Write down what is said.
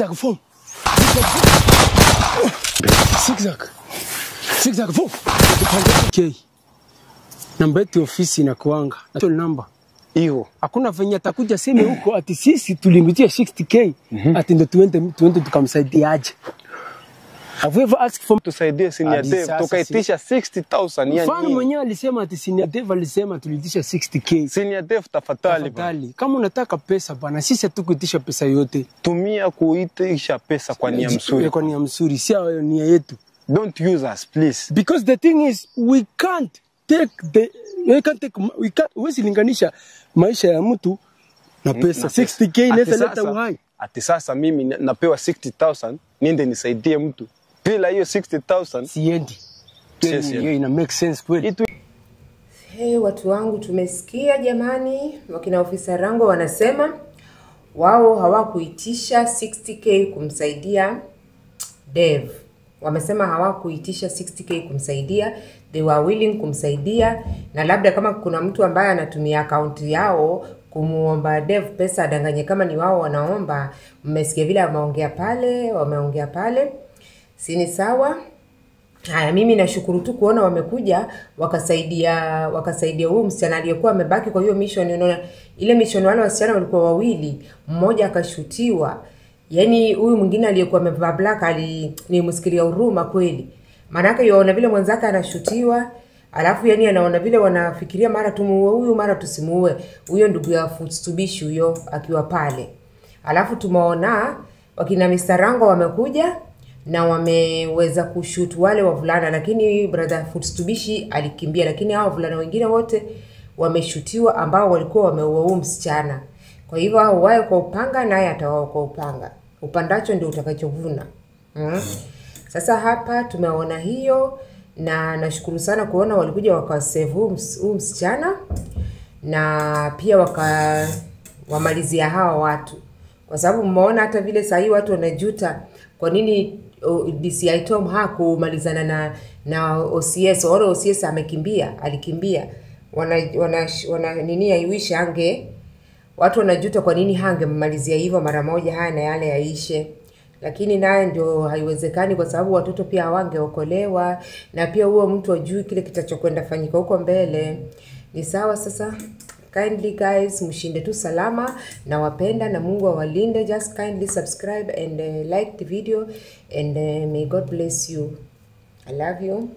Zigzag form. Zigzag form. Okay. Namba yetu ofisi inakuanga. National number. Hiyo. Hakuna venye atakuja sema huko ati sisi tulimbitia 60k ati ndo tuende tukamsaidia aje. Have you ever asked for tusaidie senior dev tukaitisha 60,000 yani. Mfano mwenyewe alisema ati senior dev alisema tulitisha 60k. Senior dev tafadhali. Kama unataka pesa bana sisi hatukuitisha pesa yote. Tumia kuitisha pesa kwa nia mzuri. Kwa nia mzuri, si nia yetu. Don't use us please. Because the thing is we can't linganisha maisha ya mtu na pesa. 60k inaweza leta uhai. Ati sasa mimi napewa 60,000 niende nisaidie mtu. Bila hiyo 60,000 siendi. Hiyo ina make sense kweli. Hey, watu wangu tumesikia jamani, wakina ofisa Rango wanasema wao hawakuitisha 60k kumsaidia Dev. Wamesema hawakuitisha 60k kumsaidia, they were willing kumsaidia, na labda kama kuna mtu ambaye anatumia account yao kumuomba Dev pesa adanganye kama ni wao wanaomba. Mmesikia vile wameongea pale. Sini sawa. Haya, mimi nashukuru tu kuona wamekuja wakasaidia huyu msichana aliyekuwa amebaki kwa hiyo mission. Unaona ile mission wale wasichana walikuwa wawili, mmoja akashutiwa. Yaani huyu mwingine aliyekuwa amevaa black nilimsikilia huruma kweli. Maana yake yaona vile mwenzake anashutiwa, alafu yani anaona vile wanafikiria mara tumuue huyu mara tusimuue. Huyo ndugu ya Futsubishi huyo akiwa pale. Alafu tumeona wakina Mr. Rango wamekuja na wameweza kushoot wale wavulana, lakini brother Futsubishi alikimbia, lakini hao wavulana wengine wote wameshutiwa ambao walikuwa wameua huyu msichana. Kwa hivyo hao wao kwa upanga naye atawao kwa upanga. Upandacho ndio utakachovuna. Sasa hapa tumeona hiyo, na nashukuru sana kuona walikuja wakasave huyu msichana na pia wamalizia hawa watu. Kwa sababu mmeona hata vile sahi watu wanajuta kwa nini DCI Tom hakumalizana na OCS. OCS alikimbia. Wana nini aiwishe ange. Watu wanajuta kwa nini hangemalizia hivyo mara moja haya na yale yaishe. Lakini naye ndio haiwezekani kwa sababu watoto pia hawangeokolewa, na pia huo mtu ajui kile kitachokwenda fanyika huko mbele. Ni sawa sasa. Kindly guys, mshinde tu salama, na wapenda na Mungu awalinde. Just kindly subscribe and like the video, and may God bless you. I love you.